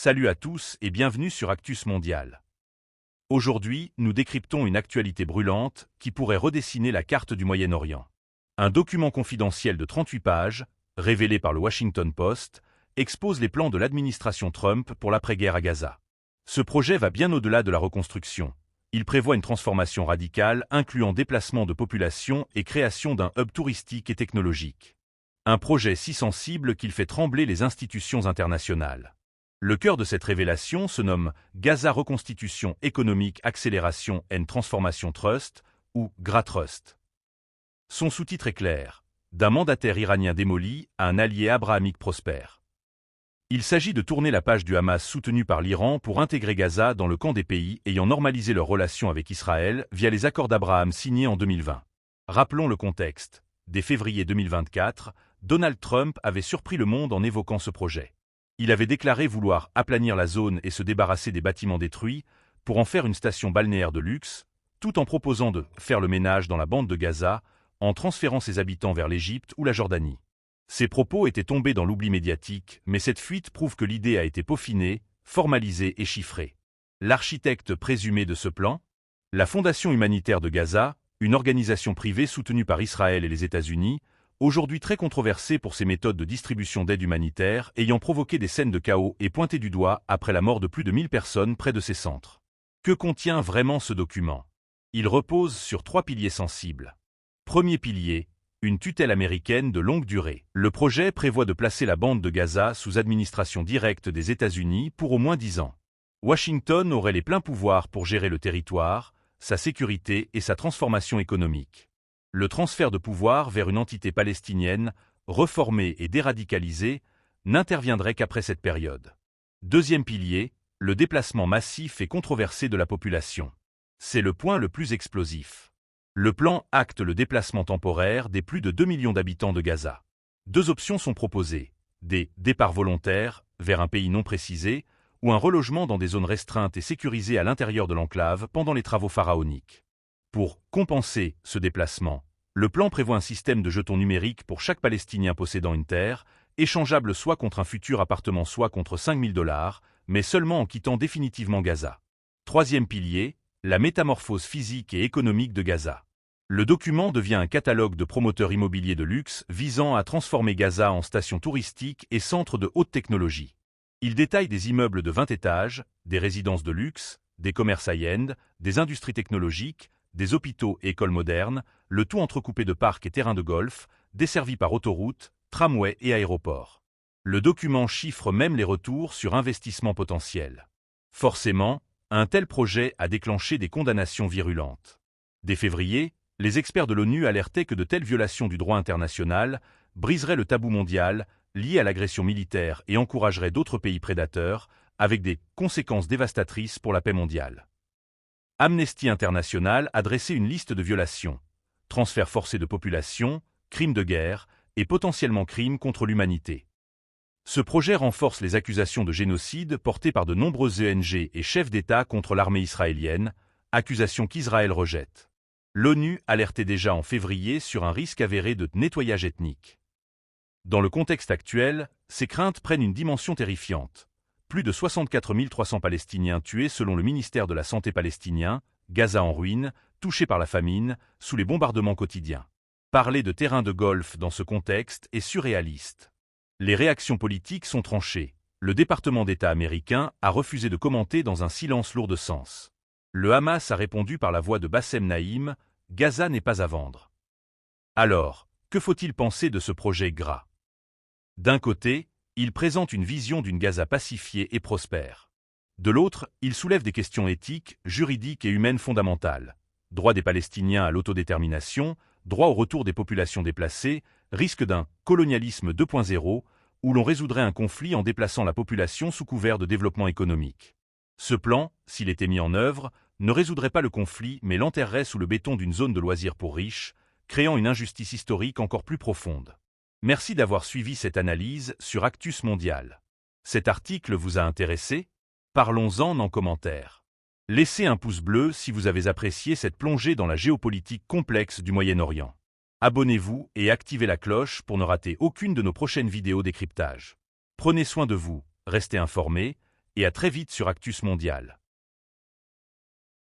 Salut à tous et bienvenue sur Actus Mondial. Aujourd'hui, nous décryptons une actualité brûlante qui pourrait redessiner la carte du Moyen-Orient. Un document confidentiel de 38 pages, révélé par le Washington Post, expose les plans de l'administration Trump pour l'après-guerre à Gaza. Ce projet va bien au-delà de la reconstruction. Il prévoit une transformation radicale incluant déplacement de population et création d'un hub touristique et technologique. Un projet si sensible qu'il fait trembler les institutions internationales. Le cœur de cette révélation se nomme Gaza Reconstitution Économique Accélération and Transformation Trust, ou GRATrust. Son sous-titre est clair, d'un mandataire iranien démoli à un allié abrahamique prospère. Il s'agit de tourner la page du Hamas soutenu par l'Iran pour intégrer Gaza dans le camp des pays ayant normalisé leurs relations avec Israël via les accords d'Abraham signés en 2020. Rappelons le contexte. Dès février 2024, Donald Trump avait surpris le monde en évoquant ce projet. Il avait déclaré vouloir aplanir la zone et se débarrasser des bâtiments détruits pour en faire une station balnéaire de luxe, tout en proposant de faire le ménage dans la bande de Gaza en transférant ses habitants vers l'Égypte ou la Jordanie. Ces propos étaient tombés dans l'oubli médiatique, mais cette fuite prouve que l'idée a été peaufinée, formalisée et chiffrée. L'architecte présumé de ce plan? La Fondation humanitaire de Gaza, une organisation privée soutenue par Israël et les États-Unis, aujourd'hui très controversée pour ses méthodes de distribution d'aide humanitaire ayant provoqué des scènes de chaos et pointé du doigt après la mort de plus de 1000 personnes près de ses centres. Que contient vraiment ce document? Il repose sur 3 piliers sensibles. Premier pilier, une tutelle américaine de longue durée. Le projet prévoit de placer la bande de Gaza sous administration directe des États-Unis pour au moins 10 ans. Washington aurait les pleins pouvoirs pour gérer le territoire, sa sécurité et sa transformation économique. Le transfert de pouvoir vers une entité palestinienne, reformée et déradicalisée, n'interviendrait qu'après cette période. Deuxième pilier, le déplacement massif et controversé de la population. C'est le point le plus explosif. Le plan acte le déplacement temporaire des plus de 2 millions d'habitants de Gaza. 2 options sont proposées, des départs volontaires vers un pays non précisé ou un relogement dans des zones restreintes et sécurisées à l'intérieur de l'enclave pendant les travaux pharaoniques. Pour compenser ce déplacement, le plan prévoit un système de jetons numériques pour chaque Palestinien possédant une terre, échangeable soit contre un futur appartement soit contre $5 000, mais seulement en quittant définitivement Gaza. Troisième pilier, la métamorphose physique et économique de Gaza. Le document devient un catalogue de promoteurs immobiliers de luxe visant à transformer Gaza en station touristique et centre de haute technologie. Il détaille des immeubles de 20 étages, des résidences de luxe, des commerces high-end, des industries technologiques, des hôpitaux et écoles modernes, le tout entrecoupé de parcs et terrains de golf, desservis par autoroutes, tramways et aéroports. Le document chiffre même les retours sur investissement potentiel. Forcément, un tel projet a déclenché des condamnations virulentes. Dès février, les experts de l'ONU alertaient que de telles violations du droit international briseraient le tabou mondial lié à l'agression militaire et encourageraient d'autres pays prédateurs, avec des conséquences dévastatrices pour la paix mondiale. Amnesty International a dressé une liste de violations, transferts forcés de population, crimes de guerre et potentiellement crimes contre l'humanité. Ce projet renforce les accusations de génocide portées par de nombreuses ONG et chefs d'État contre l'armée israélienne, accusations qu'Israël rejette. L'ONU alertait déjà en février sur un risque avéré de nettoyage ethnique. Dans le contexte actuel, ces craintes prennent une dimension terrifiante. Plus de 64 300 Palestiniens tués selon le ministère de la Santé palestinien, Gaza en ruine, touché par la famine, sous les bombardements quotidiens. Parler de terrain de golf dans ce contexte est surréaliste. Les réactions politiques sont tranchées. Le département d'État américain a refusé de commenter dans un silence lourd de sens. Le Hamas a répondu par la voix de Bassem Naïm, « Gaza n'est pas à vendre ». Alors, que faut-il penser de ce projet GRA? D'un côté, il présente une vision d'une Gaza pacifiée et prospère. De l'autre, il soulève des questions éthiques, juridiques et humaines fondamentales. Droit des Palestiniens à l'autodétermination, droit au retour des populations déplacées, risque d'un colonialisme 2.0, où l'on résoudrait un conflit en déplaçant la population sous couvert de développement économique. Ce plan, s'il était mis en œuvre, ne résoudrait pas le conflit mais l'enterrerait sous le béton d'une zone de loisirs pour riches, créant une injustice historique encore plus profonde. Merci d'avoir suivi cette analyse sur Actus Mondial. Cet article vous a intéressé? Parlons-en en commentaire. Laissez un pouce bleu si vous avez apprécié cette plongée dans la géopolitique complexe du Moyen-Orient. Abonnez-vous et activez la cloche pour ne rater aucune de nos prochaines vidéos décryptage. Prenez soin de vous, restez informés, et à très vite sur Actus Mondial.